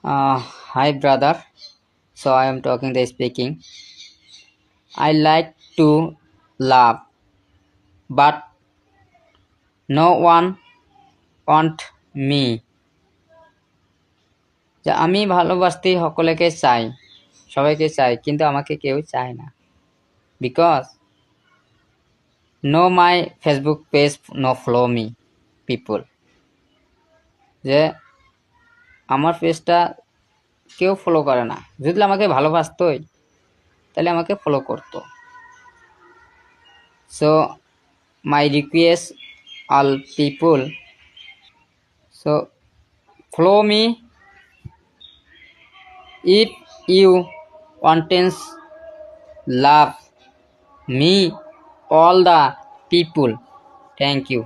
Hi brother. So I am talking the speaking. I like to laugh, but no one want me. যে আমি ভালোবাসতে সকলকে চাই, সবাইকে চাই, কিন্তু আমাকে কেউ চায় না। Because no my Facebook page, no follow me people. যে আমার পেজটা কেউ ফলো করে না। যদি আমাকে ভালোবাসতোই তাহলে আমাকে ফলো করতো। So my request all people, so follow me if you want to love me all the people. Thank you.